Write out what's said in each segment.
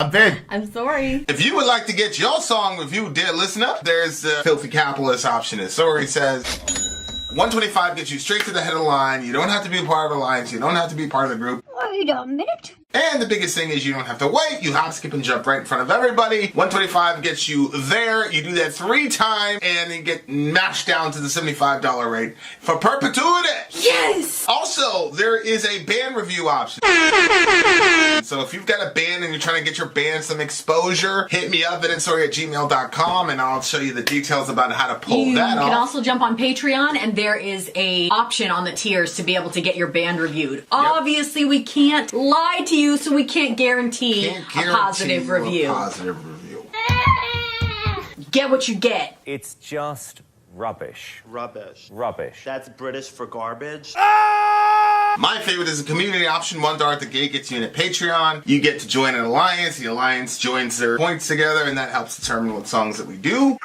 I'm Vin. I'm Sori. If you would like to get your song reviewed, dear listener, there's the filthy capitalist option. As Sori says, 125 gets you straight to the head of the line. You don't have to be a part of the alliance. You don't have to be part of the group. Wait a minute. And the biggest thing is you don't have to wait. You hop, skip, and jump right in front of everybody. 125 gets you there. You do that 3 times, and you get mashed down to the $75 rate for perpetuity. Yes! Also, there is a band review option. So if you've got a band and you're trying to get your band some exposure, hit me up at vinsori@gmail.com, and I'll show you the details about how to pull that off. You can also jump on Patreon, and there is a option on the tiers to be able to get your band reviewed. Yep. Obviously, we can't lie to you, so we can't guarantee a positive review. Get what you get. It's just rubbish. Rubbish. Rubbish. That's British for garbage. My favorite is a community option. $1 at the gate gets you in at Patreon. You get to join an alliance. The alliance joins their points together, and that helps determine what songs that we do.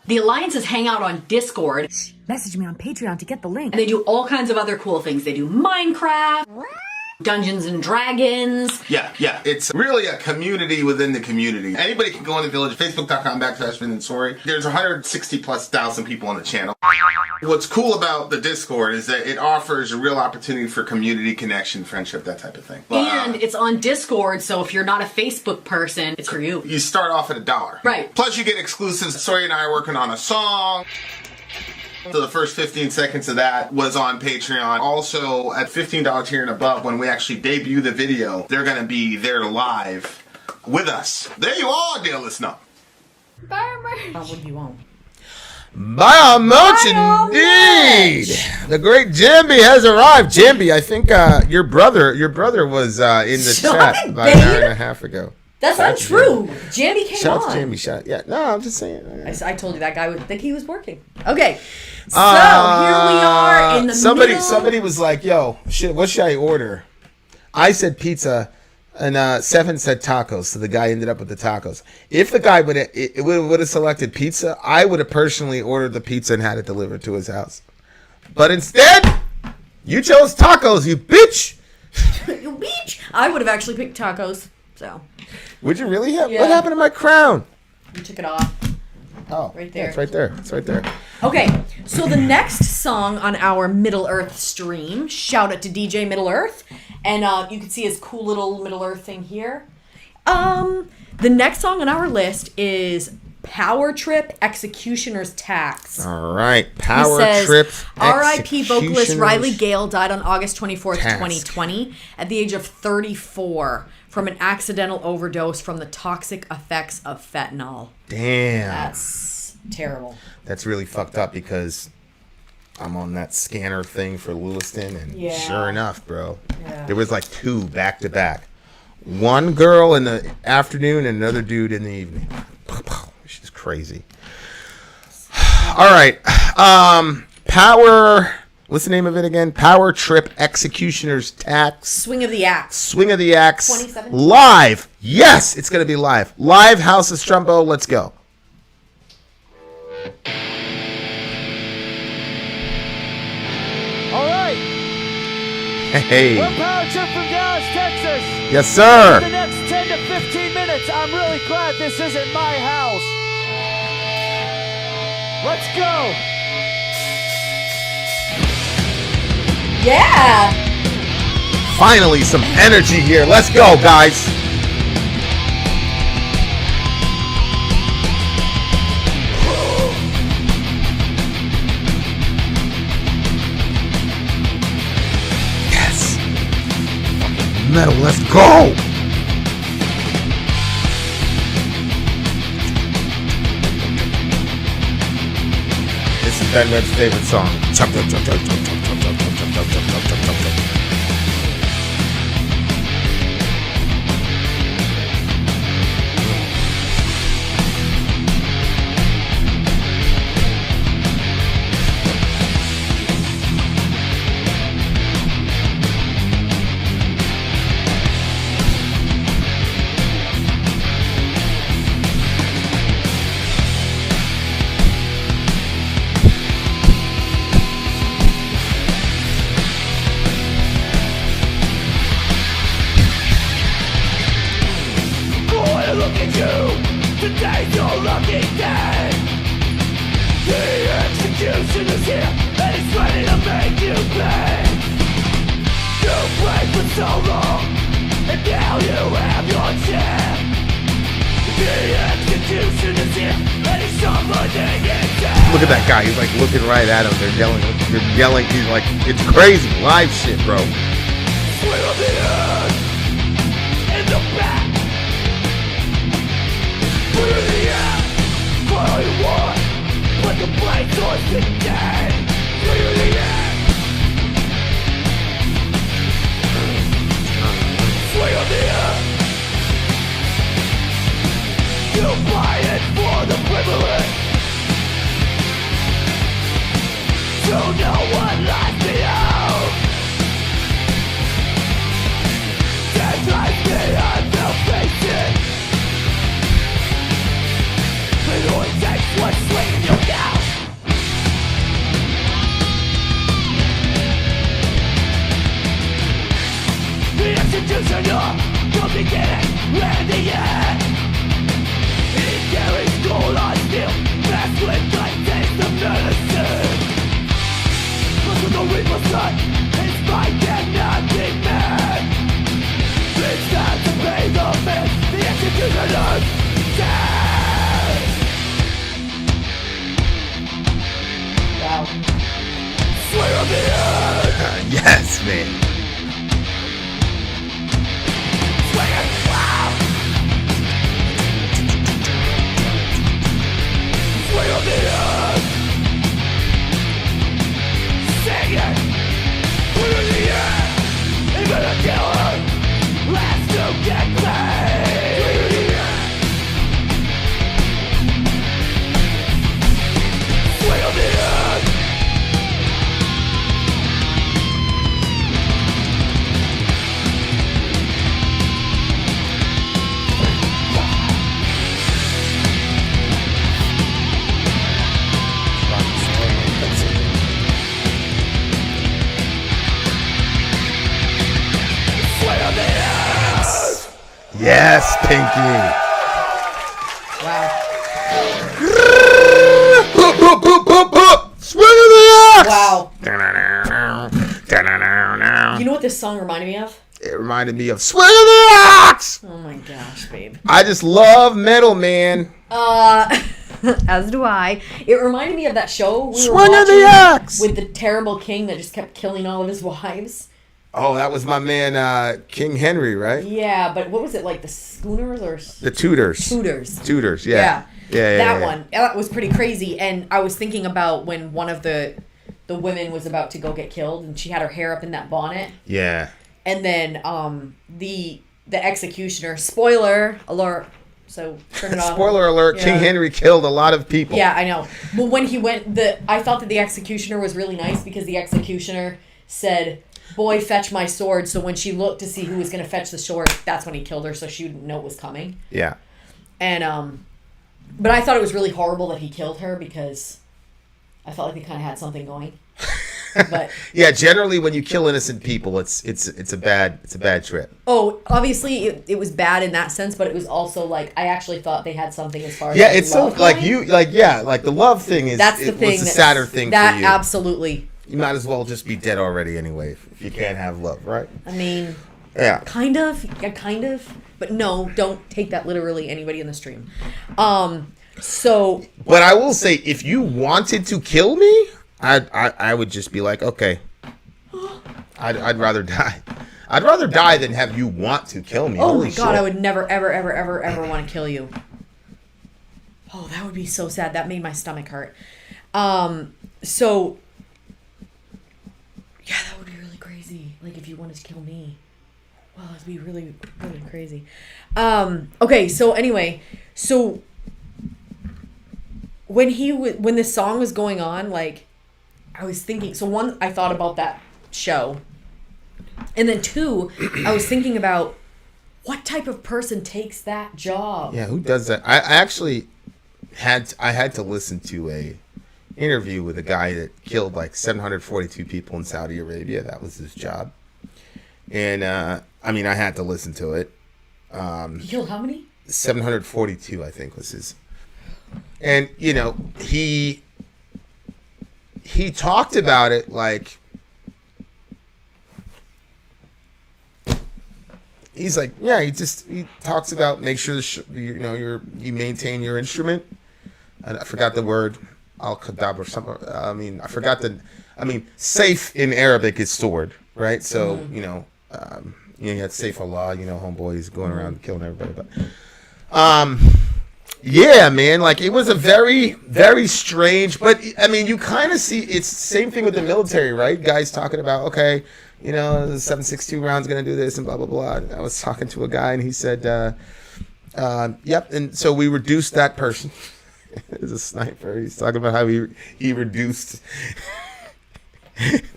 The alliances hang out on Discord. Message me on Patreon to get the link. And they do all kinds of other cool things. They do Minecraft, Dungeons and Dragons. Yeah. It's really a community within the community. Anybody can go on the village, facebook.com/Vin and Sori. There's 160,000+ people on the channel. What's cool about the Discord is that it offers a real opportunity for community connection, friendship, that type of thing. And it's on Discord, so if you're not a Facebook person, it's for you. You start off at $1. Right. Plus you get exclusives. Sori and I are working on a song. So the first 15 seconds of that was on Patreon. Also, at $15 tier and above, when we actually debut the video, they're going to be there live with us. There you are, dear listener. What do you want? Buy our merch indeed. The great Jambi has arrived. Jambi, I think your brother was in the chat about an hour and a half ago. That's untrue. Jambi came Shout on. out to Jambi. No, I'm just saying. I told you that guy would think he was working. Okay, so here we are in the middle. Somebody was like, "Yo, what should I order?" I said pizza, and Seven said tacos. So the guy ended up with the tacos. If the guy would have selected pizza, I would have personally ordered the pizza and had it delivered to his house. But instead, you chose tacos, you bitch. You bitch. I would have actually picked tacos. So. Would you really have? Yeah. What happened to my crown? You took it off. Oh, right there. Yeah, it's right there. It's right there. Okay, so the next song on our Middle Earth stream, shout out to DJ Middle Earth, and you can see his cool little Middle Earth thing here. The next song on our list is Power Trip Executioner's Tax. All right, Power Trip. R.I.P. vocalist Riley Gale died on August 24th, 2020, at the age of 34 from an accidental overdose from the toxic effects of fentanyl. Damn. That's terrible. That's really fucked up because I'm on that scanner thing for Lewiston, and sure enough, bro, there was like 2 back to back. One girl in the afternoon and another dude in the evening. She's crazy. All right. What's the name of it again? Power Trip Executioner's Tax. Swing of the Axe. Swing of the Axe. 2017. Live. Yes, it's going to be live. Live House of Strumbo. Let's go. All right. Hey. We're Power Trip from Dallas, Texas. Yes, sir. For the next 10 to 15 minutes, I'm really glad this isn't my house. Let's go. Yeah. Finally, some energy here. Let's go, guys. Yes. Metal, let's go. This is Ben Red's favorite song. Chop, chop, chop, chop, chop, chop, chop, chop, chop, chop, chop, chop, chop, chop. need you. Today's your lucky day. The execution is here, and it's ready to make you pay. You prayed for so long, and now you have your share. The execution is here, and it's summoning it down. Look at that guy. He's like looking right at him. They're yelling. He's like, it's crazy. Live shit, bro. Swing of the earth in the back. Put in the air for all you want, but the blade towards the day. Swing in the air. Swing of the earth. You buy it for the privilege. So no one lies behind. Death lies behind the faces. It only takes one swing and you're down. The executioner, the beginning and the end. He carries gold on steel, masked with the taste of medicine. But with the Reaper's son, his mind cannot be met. It's time to pay the man, the executioner's dead. Wow. Swing of the earth. Yes, man. Swing it, wow. Swing of the earth. Sing it. Put it in the air. Even a killer has to get paid. Swing in the air. Swing of the earth. Yes, Pinky. Wow. Boop, boop, boop, boop, boop. Swing of the axe. Wow. Da-na-na-na. You know what this song reminded me of? It reminded me of Swing of the Axe. Oh my gosh, babe. I just love metal, man. As do I. It reminded me of that show we were Swing of watching the axe. with the terrible king that just kept killing all of his wives. Oh, that was my man, King Henry, right? Yeah, but what was it, like the Schooners or The Tudors. Tudors? Yeah. Yeah, that one. That was pretty crazy. And I was thinking about when one of the women was about to go get killed, and she had her hair up in that bonnet. Yeah. And then the executioner. Spoiler alert. So turn it off. Spoiler alert, Yeah. King Henry killed a lot of people. Yeah, I know. But when he went, I thought that the executioner was really nice because the executioner said, "Boy, fetch my sword." So when she looked to see who was going to fetch the sword, that's when he killed her, so she wouldn't know it was coming. Yeah. And but I thought it was really horrible that he killed her because I felt like they kind of had something going. But Yeah, generally when you kill innocent people, it's a bad trip. oh, obviously it was bad in that sense, but it was also like I actually thought they had something as far as Yeah, like, it's so love like going. like the love thing is That's the thing. was the sadder thing that for you. absolutely. You might as well just be dead already anyway if you can't have love, right? I mean, Yeah. kind of, but no, don't take that literally. Anybody in the stream. So But I will say, if you wanted to kill me, I would just be like, okay, I'd rather die. I'd rather die than have you want to kill me. oh Holy my god, shit. I would never, ever want to kill you. Oh, that would be so sad. That made my stomach hurt. So yeah, that would be really crazy. Like if you wanted to kill me. Wow, that'd be really, really crazy. Okay, so anyway, so when this song was going on, like I was thinking, so one, I thought about that show. And then two, I was thinking about what type of person takes that job? Yeah, who does that? I actually had to listen to a interview with a guy that killed like 742 people in Saudi Arabia. That was his job. And I mean, I had to listen to it. He killed how many? 742, I think was his. And, you know, he talked about it like, he's like, yeah, he talks about make sure you maintain your instrument. And I forgot the word, al-qadab or something. Safe in Arabic is sword, right? So, you had Saif Allah, homeboys going around killing everybody. But, yeah, man, like it was a very, very strange, but I mean, you kind of see it's the same thing with the military, right? Guys talking about, okay, the 7.62 round's going to do this and blah, blah, blah. And I was talking to a guy and he said, yep. And so we reduced that person. As a sniper. He's talking about how he reduced.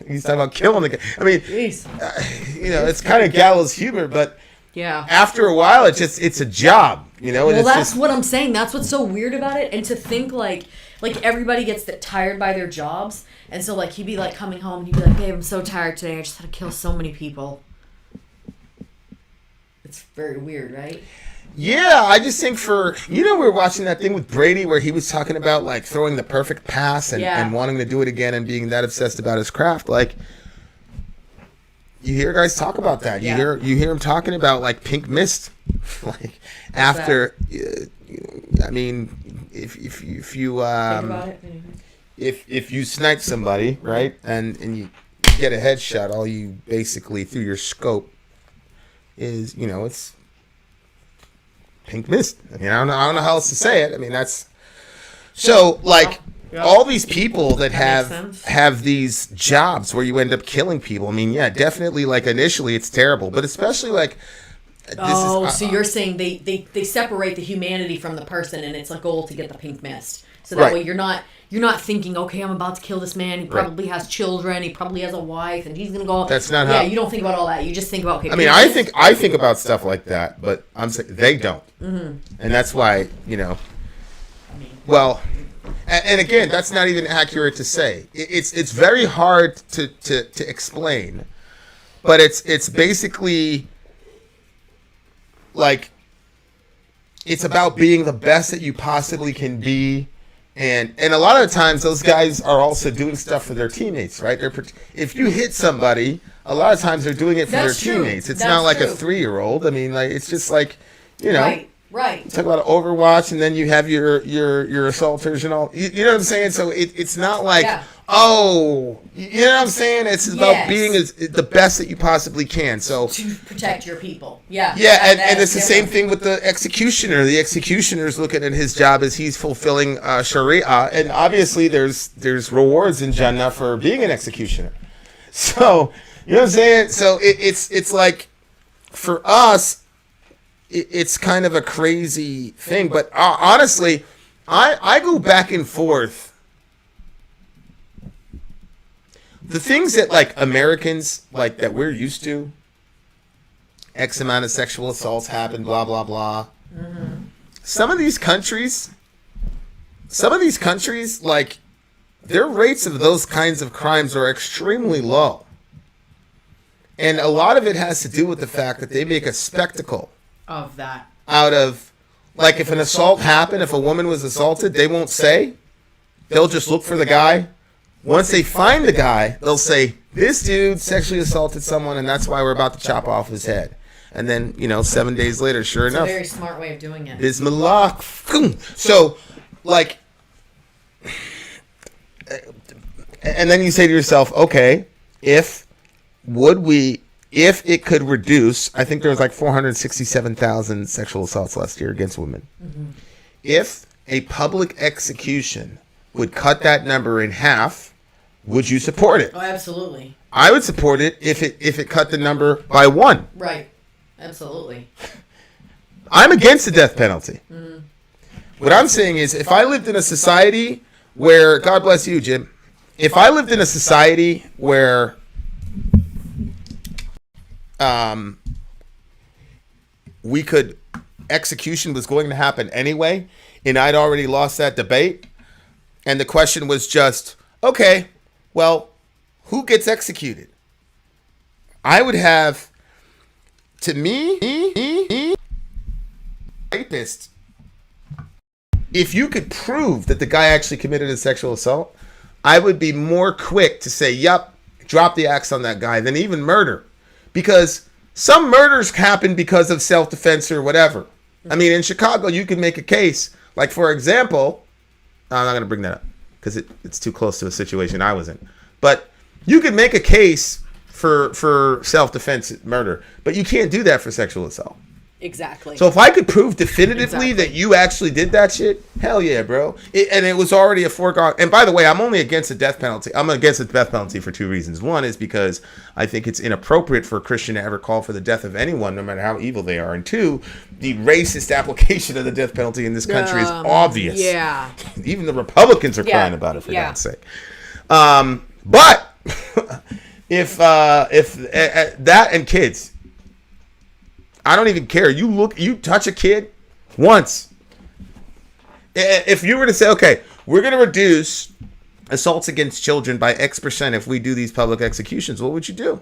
He's talking about killing the guy. I mean, it's kind of gallows humor, but yeah, after a while, it's a job, and well, it's that's what I'm saying. That's what's so weird about it, and to think like everybody gets tired by their jobs, and so like he'd be like coming home and he'd be like, "Babe, I'm so tired today. I just had to kill so many people." It's very weird, right? Yeah, I just think we were watching that thing with Brady where he was talking about like throwing the perfect pass and wanting to do it again and being that obsessed about his craft. Like, you hear guys talk about that. You hear him talking about like pink mist, like after. I mean, if you think about it. If you snipe somebody, right, and you get a headshot, all you basically through your scope is it's pink mist. I mean, I don't know how else to say it. I mean, that's so like all these people that have these jobs where you end up killing people. I mean, yeah, definitely. Like initially, it's terrible, but especially like. So you're saying they separate the humanity from the person, and it's a goal to get the pink mist. So that way you're not thinking, okay, I'm about to kill this man. He probably has children. He probably has a wife, and he's gonna go. That's not how. Yeah, you don't think about all that. You just think about. Okay, I mean, I think about stuff like that, but I'm saying they don't, and that's why Well, and again, that's not even accurate to say. It's very hard to explain, but it's basically like it's about being the best that you possibly can be. And a lot of the times, those guys are also doing stuff for their teammates, right? If you hit somebody, a lot of times they're doing it for their teammates. It's not like a 3-year-old. I mean, like it's just like, Right. Talk about Overwatch, and then you have your assaulters and all. You know what I'm saying? So it's not like, you know what I'm saying? It's about being the best that you possibly can. So to protect your people. Yeah. Yeah, and it's the same thing with the executioner. The executioner's looking at his job as he's fulfilling Sharia, and obviously there's rewards in Jannah for being an executioner. So you know what I'm saying? So it's like for us. It's kind of a crazy thing, but honestly, I go back and forth. The things that like Americans like that we're used to, X amount of sexual assaults happen, blah blah blah. Mm-hmm. Some of these countries, like their rates of those kinds of crimes are extremely low, and a lot of it has to do with the fact that they make a spectacle of that out of, like, if an assault happened, if a woman was assaulted, they won't say. They'll just look for the guy. Once they find the guy, they'll say, this dude sexually assaulted someone, and that's why we're about to chop off his head. And then 7 days later, sure enough, a very smart way of doing it. Bismillah. So like, and then you say to yourself, okay, if it could reduce, I think there was like 467,000 sexual assaults last year against women. Mm-hmm. If a public execution would cut that number in half, would you support it? Oh, absolutely. I would support it if it cut the number by 1. Right. Absolutely. I'm against the death penalty. Mm-hmm. What I'm saying is, if I lived in a society where, God bless you, Jim, if I lived in a society where execution was going to happen anyway, and I'd already lost that debate, and the question was just, okay, well, who gets executed? I would have, to me, rapist, if you could prove that the guy actually committed a sexual assault, I would be more quick to say, yup, drop the axe on that guy than even murder. Because some murders happen because of self-defense or whatever. I mean, in Chicago, you can make a case. Like, for example, I'm not going to bring that up because it's too close to a situation I was in. But you could make a case for self-defense murder, but you can't do that for sexual assault. Exactly. So if I could prove definitively that you actually did that shit, hell yeah, bro. And it was already a foregone. And by the way, I'm only against the death penalty. I'm against the death penalty for two reasons. One is because I think it's inappropriate for a Christian to ever call for the death of anyone, no matter how evil they are. And two, the racist application of the death penalty in this country is obvious. Yeah. Even the Republicans are crying about it, for God's sake. But if that and kids, I don't even care. You touch a kid once. If you were to say, okay, we're going to reduce assaults against children by X% if we do these public executions, what would you do?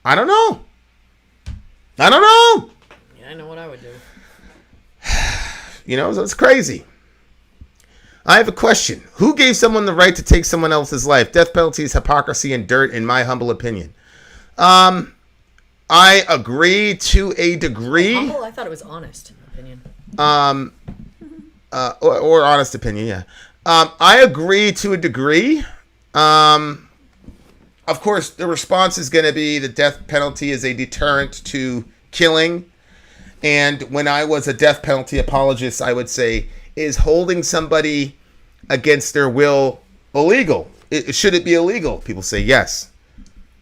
I don't know. Yeah, I know what I would do. You know, so it's crazy. I have a question. Who gave someone the right to take someone else's life? Death penalty is hypocrisy and dirt, in my humble opinion. I agree to a degree. Humble? I thought it was honest opinion. Or honest opinion, yeah. I agree to a degree. Of course, the response is going to be the death penalty is a deterrent to killing. And when I was a death penalty apologist, I would say, is holding somebody against their will illegal? Should it be illegal? People say yes.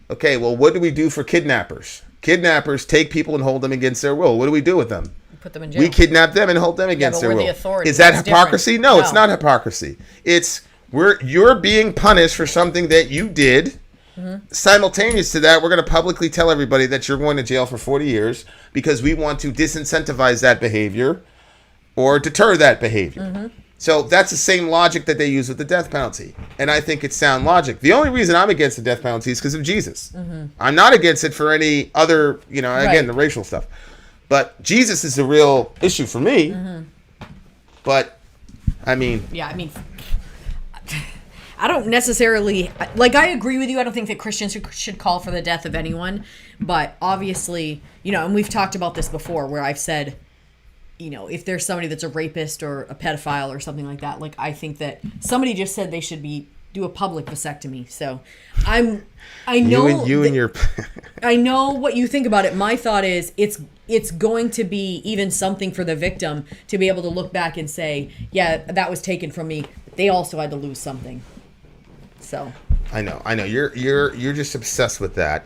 Okay, well, what do we do for kidnappers? Kidnappers take people and hold them against their will. What do we do with them? Put them in jail. We kidnap them and hold them against their we're will. the authority. Is that That's hypocrisy? different. No, it's not hypocrisy. It's you're being punished for something that you did. Mm-hmm. Simultaneous to that, we're going to publicly tell everybody that you're going to jail for 40 years because we want to disincentivize that behavior or deter that behavior. Mm-hmm. So that's the same logic that they use with the death penalty. And I think it's sound logic. The only reason I'm against the death penalty is because of Jesus. Mm-hmm. I'm not against it for any other, again, the racial stuff. But Jesus is the real issue for me. Mm-hmm. But, I mean... Yeah, I mean... I don't necessarily... I agree with you. I don't think that Christians should call for the death of anyone. But obviously, and we've talked about this before where I've said... if there's somebody that's a rapist or a pedophile or something like that, I think that somebody just said they should do a public vasectomy. So I know I know what you think about it. My thought is it's going to be even something for the victim to be able to look back and say, yeah, that was taken from me. They also had to lose something. So I know. You're just obsessed with that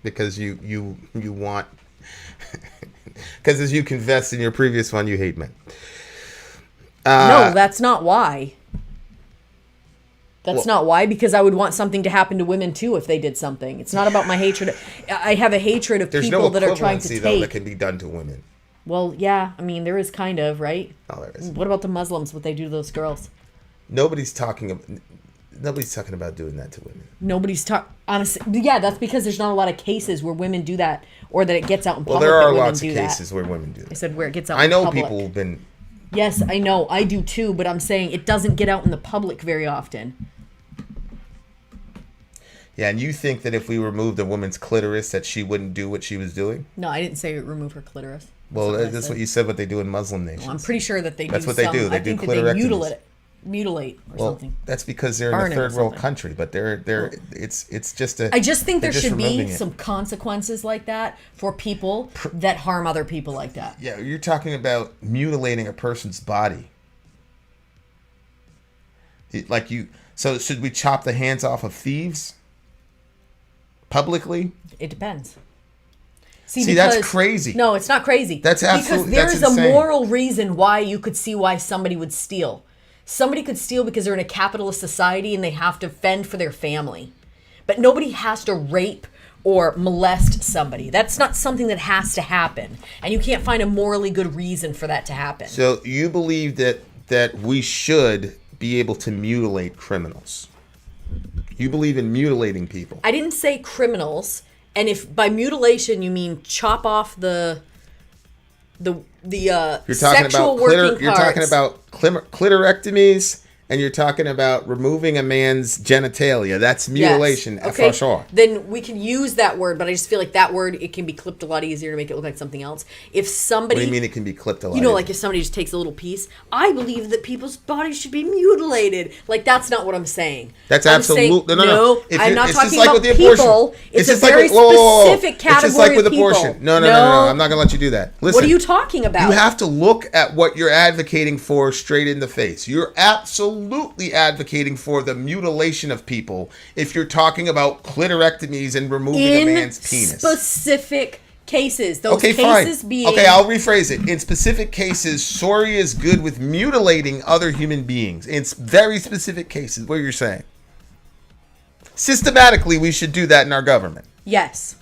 because you want. Because as you confessed in your previous one, you hate men. No, that's not why. That's not why, because I would want something to happen to women too if they did something. It's not about my hatred. I have a hatred of people that are trying to take. There's no equivalency, though, that can be done to women. Well, yeah. I mean, there is kind of, right? Oh, there is. What about the Muslims, what they do to those girls? Nobody's talking about doing that to women. Honestly, yeah, that's because there's not a lot of cases where women do that or that it gets out in public. Well, there are that lots of women do cases that. where women do that. I said where it gets out in public. I know people who've been... Yes, I know. I do too, but I'm saying it doesn't get out in the public very often. Yeah, and you think that if we removed a woman's clitoris that she wouldn't do what she was doing? No, I didn't say remove her clitoris. Well, that's what you said what they do in Muslim nations. Well, I'm pretty sure that they do. That's what they do. They do clitorectomies. Mutilate or something. That's because they're in a third world country, but it's just a... I just think there should be some consequences like that for people that harm other people like that. Yeah, you're talking about mutilating a person's body. So should we chop the hands off of thieves? Publicly? It depends. See, that's crazy. No, it's not crazy. That's absolutely... Because there's a moral reason why you could see why somebody would steal. Somebody could steal because they're in a capitalist society and they have to fend for their family. But nobody has to rape or molest somebody. That's not something that has to happen. And you can't find a morally good reason for that to happen. So you believe that we should be able to mutilate criminals? You believe in mutilating people? I didn't say criminals. And if by mutilation you mean chop off the You're talking sexual about working you're parts. talking about clitorectomies, and you're talking about removing a man's genitalia. That's mutilation, Yes. Okay. for sure. Then we can use that word, but I just feel like that word, it can be clipped a lot easier to make it look like something else. If somebody... What do you mean it can be clipped a lot? You know, like if somebody just takes a little piece, I believe that people's bodies should be mutilated. Like, that's not what I'm saying. That's I'm absolutely... saying, No. I'm not it's talking just like about with the abortion. people. It's a just like very specific category It's just like with of people. abortion. No. I'm not going to let you do that. Listen. What are you talking about? You have to look at what you're advocating for straight in the face. You're absolutely advocating for the mutilation of people if you're talking about clitorectomies and removing a man's penis. Specific cases. Those Okay, cases fine. being... Okay, I'll rephrase it. In specific cases, Sori is good with mutilating other human beings. In very specific cases, what you're saying. Systematically, we should do that in our government. Yes.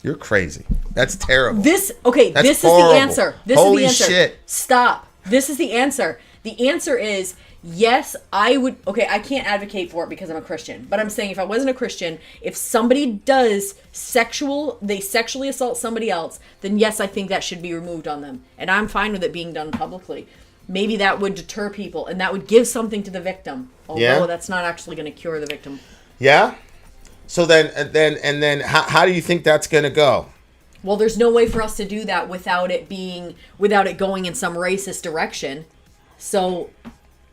You're crazy. That's terrible. This is horrible. the answer. Holy is the answer. shit. Stop. This is the answer. The answer is yes, I would. Okay, I can't advocate for it because I'm a Christian. But I'm saying if I wasn't a Christian, if somebody does they sexually assault somebody else, then yes, I think that should be removed on them. And I'm fine with it being done publicly. Maybe that would deter people and that would give something to the victim. Although that's not actually going to cure the victim. Yeah? So then how do you think that's going to go? Well, there's no way for us to do that without it going in some racist direction. So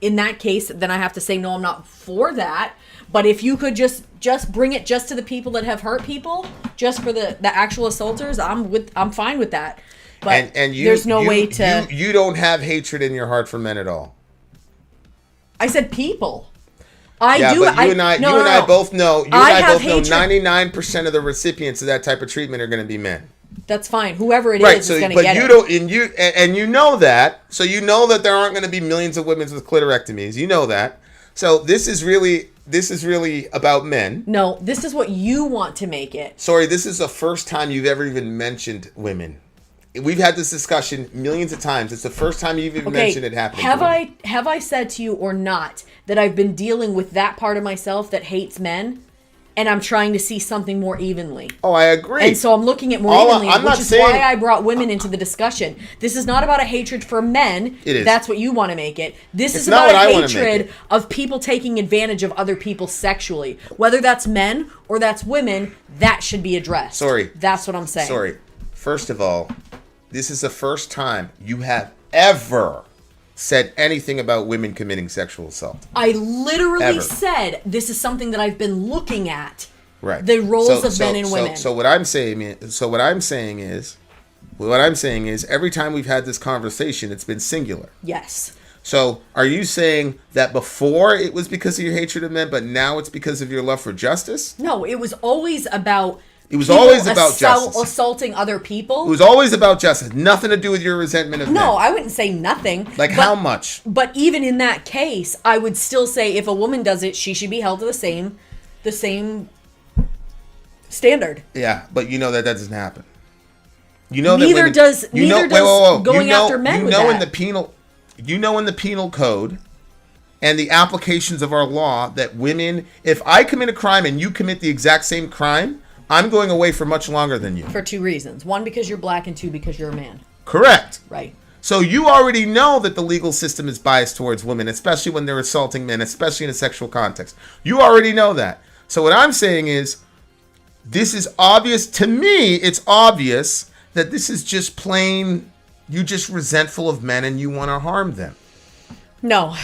in that case, then I have to say, no, I'm not for that. But if you could just bring it just to the people that have hurt people, just for the actual assaulters, I'm fine with that. But there's no way to... You don't have hatred in your heart for men at all. I said people. I do. But you and I both know. 99% of the recipients of that type of treatment are going to be men. That's fine. Whoever it is going to get it. You know that. So you know that there aren't going to be millions of women with clitorectomies. You know that. So this is really about men. No, this is what you want to make it. Sorry, this is the first time you've ever even mentioned women. We've had this discussion millions of times. It's the first time you've even mentioned it happening. Have I said to you or not that I've been dealing with that part of myself that hates men, and I'm trying to see something more evenly? Oh, I agree. And so I'm looking at more evenly, which is why I brought women into the discussion. This is not about a hatred for men. It is. That's what you want to make it. This is about a hatred of people taking advantage of other people sexually. Whether that's men or that's women, that should be addressed. Sorry. That's what I'm saying. Sorry. First of all, this is the first time you have ever said anything about women committing sexual assault. I literally said this is something that I've been looking at. Right. The roles of men and women. So what I'm saying is every time we've had this conversation, it's been singular. Yes. So are you saying that before it was because of your hatred of men, but now it's because of your love for justice? No, it was always about... It was always about justice. Assaulting other people. It was always about justice. Nothing to do with your resentment of men. No, I wouldn't say nothing. How much? But even in that case, I would still say if a woman does it, she should be held to the same standard. Yeah, but you know that doesn't happen. You know neither that does going after men with that. You know in the penal code and the applications of our law that women, if I commit a crime and you commit the exact same crime, I'm going away for much longer than you. For two reasons. One, because you're black, and two, because you're a man. Correct. Right. So you already know that the legal system is biased towards women, especially when they're assaulting men, especially in a sexual context. You already know that. So what I'm saying is, this is obvious. To me, it's obvious that this is just plain, you're just resentful of men and you want to harm them. No.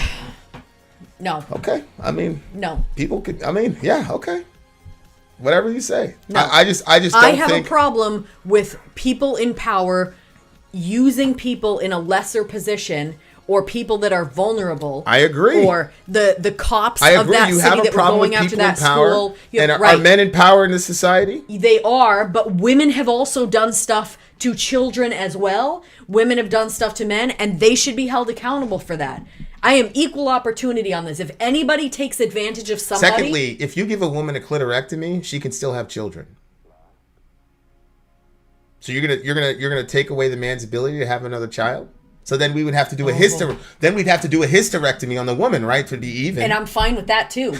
Okay. I mean. No. People could, yeah, okay. Whatever you say. No. I just don't think... I have a problem with people in power using people in a lesser position or people that are vulnerable. I agree. Or the cops of that city that were going after that school. And are men in power in this society? They are, but women have also done stuff to children as well. Women have done stuff to men, and they should be held accountable for that. I am equal opportunity on this. If anybody takes advantage of somebody... Secondly, if you give a woman a clitorectomy, she can still have children. So you're gonna take away the man's ability to have another child? So then we would have to do we'd have to do a hysterectomy on the woman, right, to be even. And I'm fine with that too.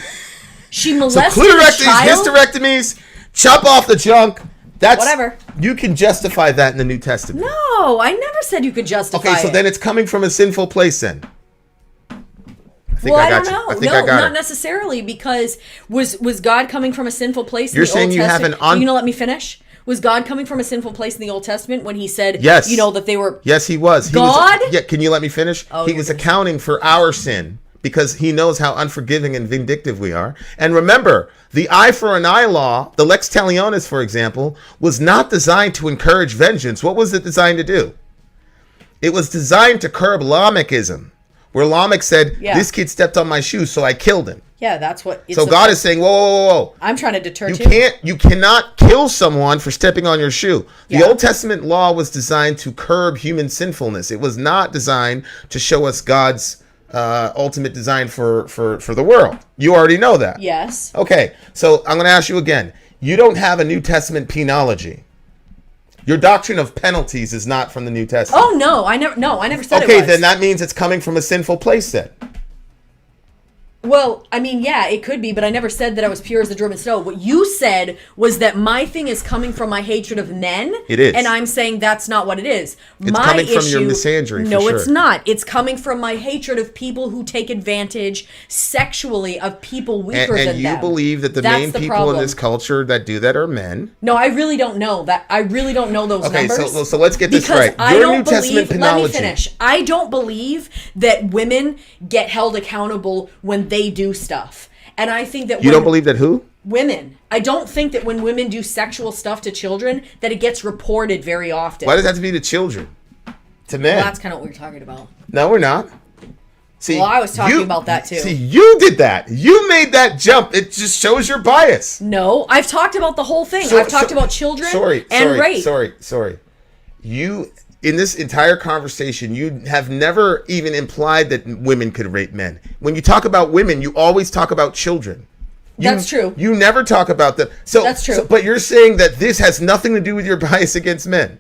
She molested so clitorectomies, hysterectomies, chop off the junk, That's Whatever. You can justify that in the New Testament. No, I never said you could justify Okay, so it. then it's coming from a sinful place then. I don't know. I think No, I got not it. necessarily, because was God coming from a sinful place in You're the saying Old you have Testament? an Are you gonna let me finish? Was God coming from a sinful place in the Old Testament when he said, Yes. that they were... Yes, he was. God? Yeah, can you let me finish? Oh, he you're was gonna- accounting for our sin because he knows how unforgiving and vindictive we are. And remember, the eye for an eye law, the lex talionis, for example, was not designed to encourage vengeance. What was it designed to do? It was designed to curb Lamechism, where Lamech said, Yeah. this kid stepped on my shoes, so I killed him. Yeah, that's what... It's So God is saying, whoa, whoa, whoa, whoa. I'm trying to deter You cannot kill someone for stepping on your shoe. The Yeah. Old Testament law was designed to curb human sinfulness. It was not designed to show us God's ultimate design for the world. You already know that. Yes. Okay, so I'm going to ask you again. You don't have a New Testament penology. Your doctrine of penalties is not from the New Testament. Oh, no, I never said it Okay, was. then that means it's coming from a sinful place then. Well, I mean, yeah, it could be, but I never said that I was pure as the driven snow. What you said was that my thing is coming from my hatred of men. It is. And I'm saying that's not what it is. It's my coming from your issue- misandry, for No, sure. it's not. It's coming from my hatred of people who take advantage sexually of people weaker than And you them. believe that the That's main the people problem. in this culture that do that are men. No, I really don't know that. I really don't know those Okay, numbers. so let's get this because right. I Your don't New believe, Testament let me penology. finish. I don't believe that women get held accountable when they do stuff. And I think that You don't believe that who? women. I don't think that when women do sexual stuff to children that it gets reported very often. Why does that have to be to children? To men? Well, that's kind of what we're talking about. No, we're not. See, Well, I was talking about that too. See, you did that. You made that jump. It just shows your bias. No, I've talked about the whole thing. So- I've talked so- about children and rape. Sorry. You, in this entire conversation, you have never even implied that women could rape men. When you talk about women, you always talk about children. That's true. You never talk about them. So That's true. But you're saying that this has nothing to do with your bias against men.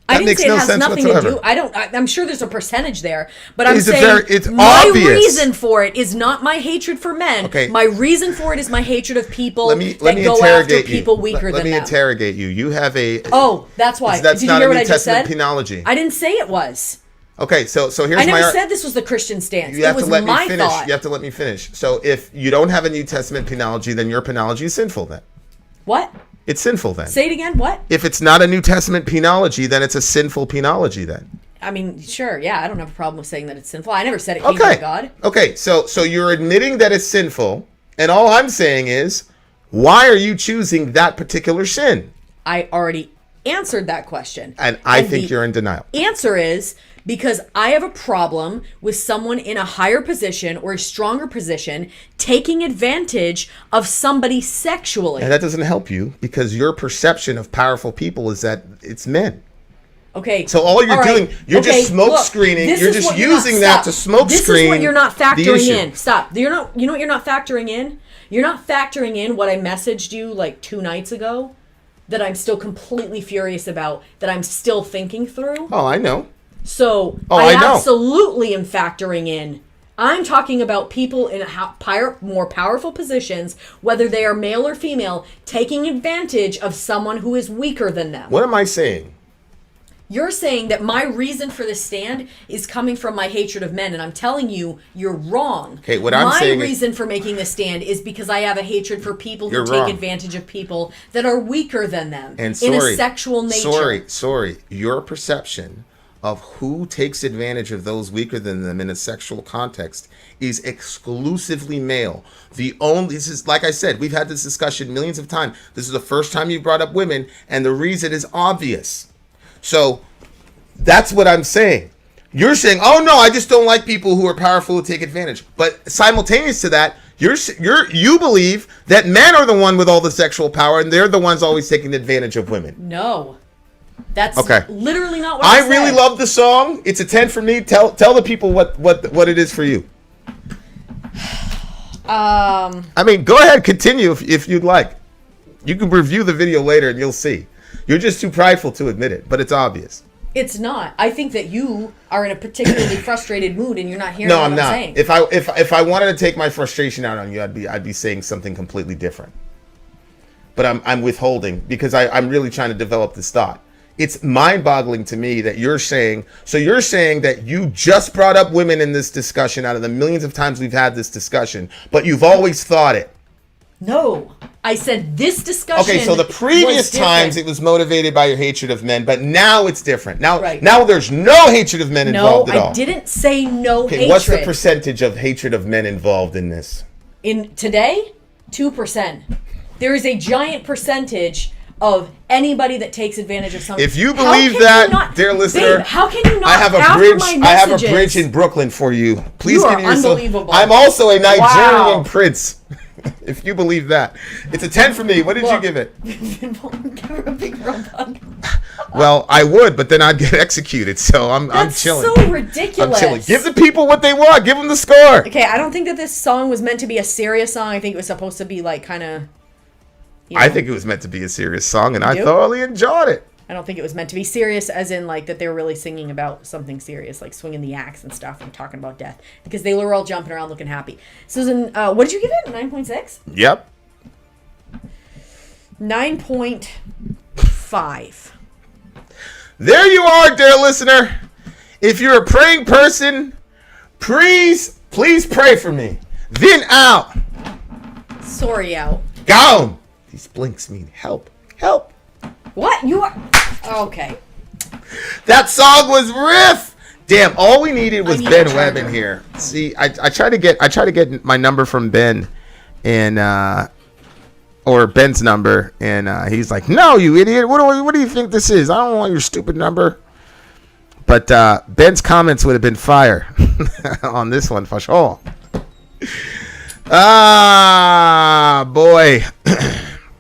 I That didn't makes say it no has sense nothing whatsoever. to do. I'm sure there's a percentage there, but I'm It's a saying very- it's my obvious. reason for it is not my hatred for men. Okay. My reason for it is my hatred of people Let me that go after interrogate you. people weaker Let than me them. interrogate you. You have a. Oh, that's why. That's Did not you hear a what New I just Testament said? penology. I didn't say it was. Okay, so here's I never my. said this was the Christian stance. You It have was to let me my finish. thought. You have to let me finish. So if you don't have a New Testament penology, then your penology is sinful. Then What? it's sinful. Then Say it again. What? if it's not a New Testament penology, then it's a sinful penology. Then I mean, sure, yeah, I don't have a problem with saying that it's sinful. I never said it came okay. from God. Okay, so you're admitting that it's sinful, and all I'm saying is, why are you choosing that particular sin? I already answered that question. And I think the you're in denial. Answer is because I have a problem with someone in a higher position or a stronger position taking advantage of somebody sexually. And that doesn't help you because your perception of powerful people is that it's men. Okay. So all you're right. doing, you're just smoke look, screening. this You're is just what you're not- using that stop. to smoke This screen is what you're not the factoring issue. in. Stop. You know what you're not factoring in? You're not factoring in what I messaged you like 2 nights ago that I'm still completely furious about, that I'm still thinking through. Oh, I know. So I know. absolutely am factoring in. I'm talking about people in more powerful positions, whether they are male or female, taking advantage of someone who is weaker than them. What am I saying? You're saying that my reason for this stand is coming from my hatred of men, and I'm telling you, you're wrong. Okay, what I'm saying is- My reason for making this stand is because I have a hatred for people who You're take wrong. advantage of people that are weaker than them And in a sexual nature. Sorry. Your perception of who takes advantage of those weaker than them in a sexual context is exclusively male. This is, like I said, we've had this discussion millions of times. This is the first time you brought up women, and the reason is obvious. So that's what I'm saying. You're saying, oh no, I just don't like people who are powerful who take advantage. But simultaneous to that, you believe that men are the one with all the sexual power, and they're the ones always taking advantage of women. No. That's Okay. literally not what I said. I really love the song. It's a 10 for me. Tell the people what it is for you. I mean, go ahead, continue if you'd like. You can review the video later and you'll see. You're just too prideful to admit it, but it's obvious. It's not. I think that you are in a particularly frustrated mood and you're not hearing No, what I'm not. saying. If I wanted to take my frustration out on you, I'd be saying something completely different. but I'm withholding because I'm really trying to develop this thought. It's mind-boggling to me that you're saying that you just brought up women in this discussion out of the millions of times we've had this discussion, but you've always thought it. No, I said this discussion. Okay, so the previous was different. times it was motivated by your hatred of men, but now it's different. Now, Right. now there's no hatred of men involved at all. No, I didn't say no Okay, hatred. what's the percentage of hatred of men involved in this? In today, 2%. There is a giant percentage of anybody that takes advantage of something. If you How believe can that, you not, dear listener, babe, how can you not? I have a after bridge. my I have a messages- bridge in Brooklyn for you. Please You give are me yourself. unbelievable. I'm also a Nigerian Wow. prince. If you believe that, it's a 10 for me. What did you Look. give it? Give her a big rub hug. Well, I would, but then I'd get executed. So I'm That's chilling. so ridiculous. I'm chilling. Give the people what they want. Give them the score. Okay, I don't think that this song was meant to be a serious song. I think it was supposed to be like kind of. I think it was meant to be a serious song, and I do? thoroughly enjoyed it. I don't think it was meant to be serious, as in like that they were really singing about something serious, like swinging the axe and stuff, and talking about death, because they were all jumping around looking happy. Susan, what did you give it? 9.6? Yep. 9.5. There you are, dear listener. If you're a praying person, please pray for me. Vin out. Sorry out. Gone. These blinks mean help. Help. What? You are. Okay. That song was riff. Damn, all we needed was need Ben a Webb in charger. here. See, I try to get my number from Ben, and or Ben's number, and he's like, "No, you idiot! What do you think this is? I don't want your stupid number." But Ben's comments would have been fire on this one for sure. Ah, boy.